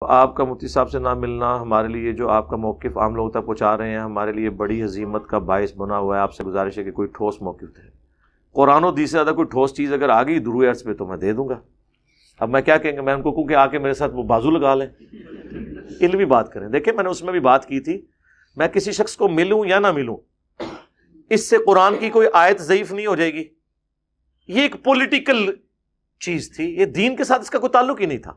آپ کا مفتی صاحب سے نہ ملنا ہمارے لیے، جو آپ کا موقف عام لوگوں تک پہنچا رہے ہیں، ہمارے لیے بڑی عظیمت کا باعث بنا ہوا ہے۔ آپ سے گزارش ہے کہ کوئی ٹھوس موقف دے، قرآن و حدیث سے زیادہ کوئی ٹھوس چیز اگر آ گئی دروع عرض پہ تو میں دے دوں گا۔ اب میں کیا کہیں گے، میں ان کو کہوں کہ آ کے میرے ساتھ وہ بازو لگا لیں، علمی بات کریں۔ دیکھیں میں نے اس میں بھی بات کی تھی، میں کسی شخص کو ملوں یا نہ ملوں، اس سے قرآن کی کوئی آیت ضعیف نہیں ہو جائے گی۔ یہ ایک پولیٹیکل چیز تھی، یہ دین کے ساتھ اس کا کوئی تعلق ہی نہیں تھا۔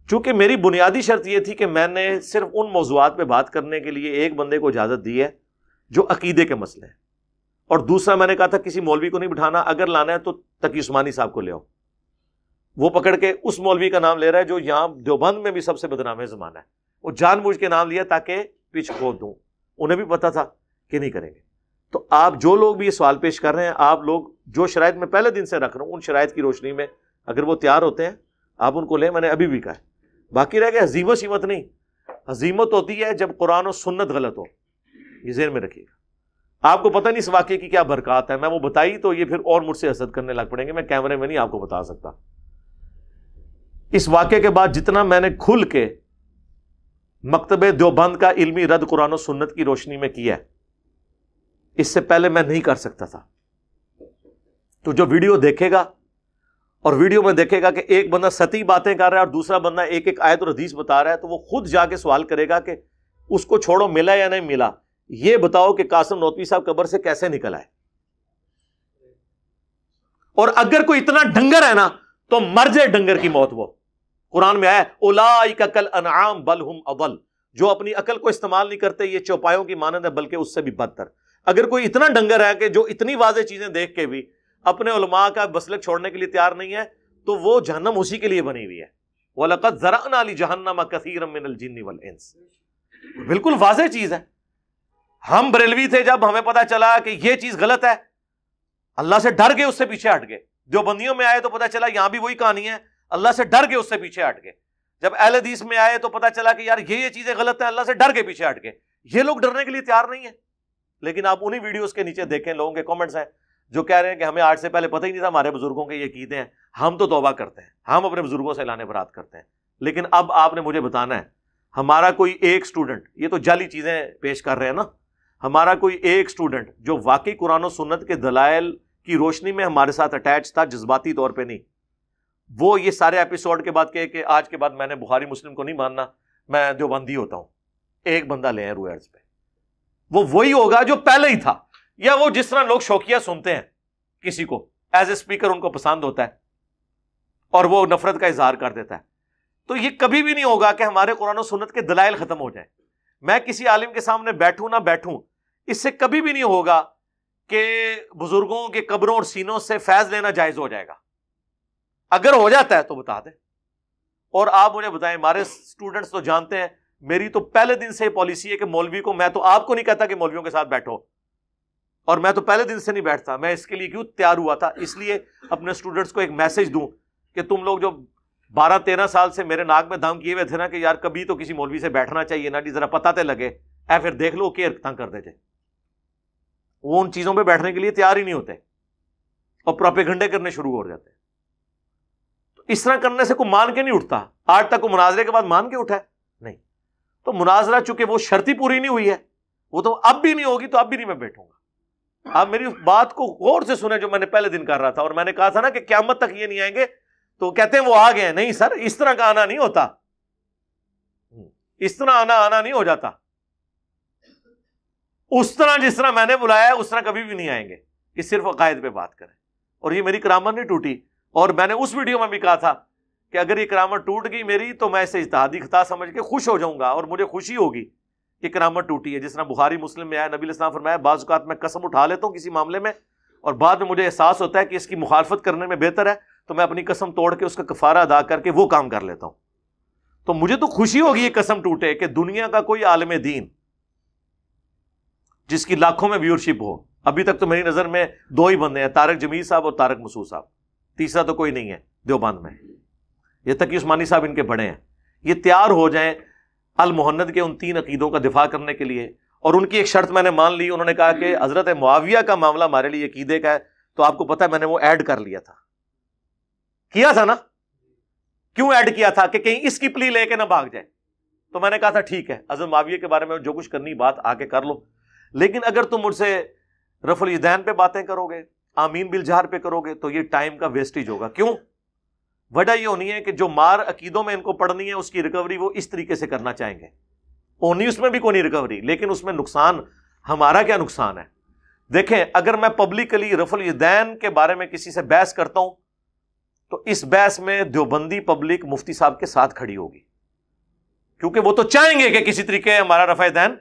چونکہ میری بنیادی شرط یہ تھی کہ میں نے صرف ان موضوعات پہ بات کرنے کے لیے ایک بندے کو اجازت دی ہے جو عقیدے کے مسئلے ہیں، اور دوسرا میں نے کہا تھا کسی مولوی کو نہیں بٹھانا، اگر لانا ہے تو تقی عثمانی صاحب کو لے آؤ۔ وہ پکڑ کے اس مولوی کا نام لے رہا ہے جو یہاں دیوبند میں بھی سب سے بدنام زمانہ ہے، وہ جان بوجھ کے نام لیا تاکہ پچ کھود دوں، انہیں بھی پتا تھا کہ نہیں کریں گے۔ تو آپ جو لوگ بھی یہ سوال پیش کر رہے ہیں، آپ لوگ جو شرائط میں پہلے دن سے رکھ رہا ہوں ان شرائط کی روشنی میں اگر وہ تیار ہوتے ہیں آپ ان کو لیں، میں نے ابھی بھی کہا ہے۔ باقی رہ گیا حزیمت شیمت نہیں، حزیمت ہوتی ہے جب قرآن و سنت غلط ہو، یہ ذہن میں رکھیے گا۔ آپ کو پتہ نہیں اس واقعے کی کیا برکات ہے، میں وہ بتائی تو یہ پھر اور مجھ سے حسد کرنے لگ پڑیں گے، میں کیمرے میں نہیں آپ کو بتا سکتا۔ اس واقعے کے بعد جتنا میں نے کھل کے مکتب دیوبند کا علمی رد قرآن و سنت کی روشنی میں کیا ہے، اس سے پہلے میں نہیں کر سکتا تھا۔ تو جو ویڈیو دیکھے گا اور ویڈیو میں دیکھے گا کہ ایک بندہ سطحی باتیں کر رہا ہے اور دوسرا بندہ ایک ایک آیت اور حدیث بتا رہا ہے، تو وہ خود جا کے سوال کرے گا کہ اس کو چھوڑو ملا یا نہیں ملا، یہ بتاؤ کہ قاسم نوتوی صاحب قبر سے کیسے نکل آئے۔ اور اگر کوئی اتنا ڈنگر ہے نا تو مر جائے ڈنگر کی موت۔ وہ قرآن میں آیا اولئک کالانعام بل ہم اضل، جو اپنی عقل کو استعمال نہیں کرتے یہ چوپایوں کی مانند ہے بلکہ اس سے بھی بدتر۔ اگر کوئی اتنا ڈنگر ہے کہ جو اتنی واضح چیزیں دیکھ کے بھی اپنے علماء کا مسلک چھوڑنے کے لیے تیار نہیں ہے، تو وہ جہنم اسی کے لیے بنی ہوئی ہے۔ وَلَقَدْ ذَرَأْنَا لِجَهَنَّمَ كَثِيرًا مِنَ الْجِنِّ وَالْإِنسِ، بالکل واضح چیز ہے۔ ہم بریلوی تھے، جب ہمیں پتا چلا کہ یہ چیز غلط ہے اللہ سے ڈر گئے، اس سے پیچھے ہٹ گئے۔ دیوبندیوں میں آئے تو پتا چلا یہاں بھی وہی کہانی ہے، اللہ سے ڈر گئے، اس سے پیچھے ہٹ گئے۔ جب اہل حدیث میں آئے تو پتا چلا کہ یار یہ چیزیں غلط ہیں، اللہ سے ڈر کے پیچھے ہٹ گئے۔ یہ لوگ ڈرنے کے لیے تیار نہیں ہیں۔ لیکن آپ انہی ویڈیوز کے نیچے دیکھیں، لوگوں کے کامنٹس ہیں جو کہہ رہے ہیں کہ ہمیں آج سے پہلے پتہ ہی نہیں تھا ہمارے بزرگوں کے یہ عقیدے ہیں، ہم تو توبہ کرتے ہیں، ہم اپنے بزرگوں سے اعلان برات کرتے ہیں۔ لیکن اب آپ نے مجھے بتانا ہے، ہمارا کوئی ایک سٹوڈنٹ، یہ تو جعلی چیزیں پیش کر رہے ہیں نا، ہمارا کوئی ایک سٹوڈنٹ جو واقعی قرآن و سنت کے دلائل کی روشنی میں ہمارے ساتھ اٹیچ تھا، جذباتی طور پہ نہیں، وہ یہ سارے ایپیسوڈ کے بعد کہے کہ آج کے بعد میں نے بخاری مسلم کو نہیں ماننا، میں دیوبندی ہوتا ہوں، ایک بندہ لے ہیں روح ارض پہ، وہ وہی ہوگا جو پہلے ہی تھا، یا وہ جس طرح لوگ شوقیہ سنتے ہیں کسی کو ایز اے اسپیکر ان کو پسند ہوتا ہے اور وہ نفرت کا اظہار کر دیتا ہے۔ تو یہ کبھی بھی نہیں ہوگا کہ ہمارے قرآن و سنت کے دلائل ختم ہو جائیں۔ میں کسی عالم کے سامنے بیٹھوں نہ بیٹھوں، اس سے کبھی بھی نہیں ہوگا کہ بزرگوں کے قبروں اور سینوں سے فیض لینا جائز ہو جائے گا۔ اگر ہو جاتا ہے تو بتا دیں، اور آپ مجھے بتائیں، ہمارے اسٹوڈنٹس تو جانتے ہیں میری تو پہلے دن سے پالیسی ہے کہ مولوی کو، میں تو آپ کو نہیں کہتا کہ مولویوں کے ساتھ بیٹھو، اور میں تو پہلے دن سے نہیں بیٹھتا۔ میں اس کے لیے کیوں تیار ہوا تھا، اس لیے اپنے اسٹوڈنٹس کو ایک میسج دوں کہ تم لوگ جو 12-13 سال سے میرے ناک میں دم کیے ہوئے تھے نا کہ یار کبھی تو کسی مولوی سے بیٹھنا چاہیے نا جی، ذرا پتہ تے لگے، اے پھر دیکھ لو کہ تنگ کر دیتے، وہ ان چیزوں پہ بیٹھنے کے لیے تیار ہی نہیں ہوتے اور پروپیگنڈے کرنے شروع ہو جاتے ہیں۔ تو اس طرح کرنے سے کوئی مان کے نہیں اٹھتا۔ آج تک کوئی مناظرے کے بعد مان کے اٹھا ہے؟ نہیں۔ تو مناظرہ چونکہ وہ شرط ہی پوری نہیں ہوئی ہے، وہ تو اب بھی نہیں ہوگی، تو اب بھی نہیں میں بیٹھوں گا۔ آپ میری بات کو غور سے سنیں جو میں نے پہلے دن کر رہا تھا، اور میں نے کہا تھا نا کہ قیامت تک یہ نہیں آئیں گے، تو کہتے ہیں وہ آ گئے ہیں۔ نہیں سر، اس طرح کا آنا نہیں ہوتا، اس طرح آنا نہیں ہو جاتا، اس طرح جس طرح میں نے بلایا ہے اس طرح کبھی بھی نہیں آئیں گے کہ صرف عقائد پہ بات کریں۔ اور یہ میری کرامت نہیں ٹوٹی، اور میں نے اس ویڈیو میں بھی کہا تھا کہ اگر یہ کرامت ٹوٹ گئی میری تو میں اسے اجتہادی خطا سمجھ کے خوش ہو جاؤں گا، اور مجھے خوشی ہوگی کہ کرامت ٹوٹی ہے۔ جس طرح بخاری مسلم میں آیا، نبی علیہ السلام فرمایا بعض اوقات میں قسم اٹھا لیتا ہوں کسی معاملے میں، اور بعد میں مجھے احساس ہوتا ہے کہ اس کی مخالفت کرنے میں بہتر ہے، تو میں اپنی قسم توڑ کے اس کا کفارہ ادا کر کے وہ کام کر لیتا ہوں۔ تو مجھے تو خوشی ہوگی یہ قسم ٹوٹے کہ دنیا کا کوئی عالم دین جس کی لاکھوں میں ویورشپ ہو، ابھی تک تو میری نظر میں 2 ہی بندے ہیں، طارق جمیل صاحب اور طارق مسعود صاحب، تیسرا تو کوئی نہیں ہے دیوبند میں، یہ تقی عثمانی صاحب ان کے بڑے ہیں۔ یہ تیار ہو جائیں المحند کے ان 3 عقیدوں کا دفاع کرنے کے لیے، اور ان کی ایک شرط میں نے مان لی، انہوں نے کہا کہ حضرت معاویہ کا معاملہ ہمارے لیے عقیدے کا ہے، تو آپ کو پتہ ہے میں نے وہ ایڈ کر لیا تھا، کیا تھا نا، کیوں ایڈ کیا تھا کہ کہیں اس کی پلی لے کے نہ بھاگ جائے. تو میں نے کہا تھا ٹھیک ہے حضرت معاویہ کے بارے میں جو کچھ کرنی بات آ کے کر لو، لیکن اگر تم مجھ سے رفع الیدین پہ باتیں کرو گے، آمین بالجہر پہ کرو گے، تو یہ ٹائم کا ویسٹیج ہوگا. کیوں؟ وجہ یہ ہونی ہے کہ جو مار عقیدوں میں ان کو پڑھنی ہے اس کی ریکوری وہ اس طریقے سے کرنا چاہیں گے. ہونی اس میں بھی کوئی نہیں ریکوری، لیکن اس میں نقصان ہمارا کیا نقصان ہے؟ دیکھیں اگر میں پبلکلی رفع الیدین کے بارے میں کسی سے بحث کرتا ہوں تو اس بحث میں دیوبندی پبلک مفتی صاحب کے ساتھ کھڑی ہوگی، کیونکہ وہ تو چاہیں گے کہ کسی طریقے ہمارا رفع دین،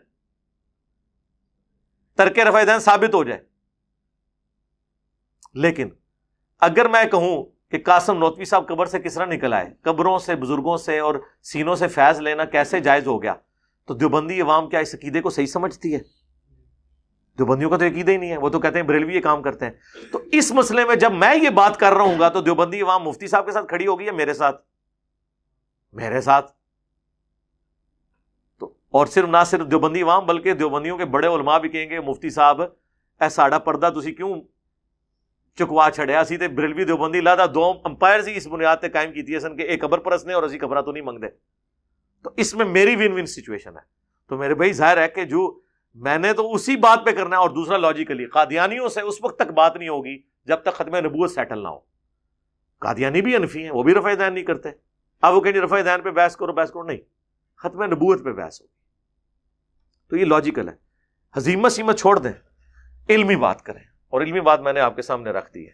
ترک رفع دین ثابت ہو جائے. لیکن اگر میں کہوں کہ قاسم نوتوی صاحب قبر سے کس طرح نکل آئے، قبروں سے، بزرگوں سے اور سینوں سے فیض لینا کیسے جائز ہو گیا، تو دیوبندی عوام کیا اس عقیدے کو صحیح سمجھتی ہے؟ دیوبندیوں کا تو عقیدہ ہی نہیں ہے، وہ تو کہتے ہیں بریلوی یہ کام کرتے ہیں. تو اس مسئلے میں جب میں یہ بات کر رہا ہوں گا تو دیوبندی عوام مفتی صاحب کے ساتھ کھڑی ہوگی یا میرے ساتھ؟ میرے ساتھ. تو اور نہ صرف دیوبندی عوام بلکہ دیوبندیوں کے بڑے علماء بھی کہیں گے مفتی صاحب اے ساڑا پردہ تسی کیوں چکوا چھڑیا، اسی تے بریلوی دیوبندی لادا دو امپائر سی اس بنیاد تے قائم کیتی ہے سن کہ ایک قبر پرست نے اور اسی قبرہ تو نہیں منگ دے. تو اس میں میری ون ون سچویشن ہے. تو میرے بھائی ظاہر ہے کہ جو میں نے تو اسی بات پہ کرنا ہے. اور دوسرا لاجیکلی قادیانیوں سے اس وقت تک بات نہیں ہوگی جب تک ختم نبوت سیٹل نہ ہو. قادیانی بھی حنفی ہیں، وہ بھی رفع دین نہیں کرتے. اب وہ کہیں رفع دین پہ بحث کرو، نہیں، ختم نبوت پہ بحث ہوگی. تو یہ لاجیکل ہے. حزیمت سیمت چھوڑ دیں، علمی بات کریں، اور علمی بات میں نے آپ کے سامنے رکھ دی ہے.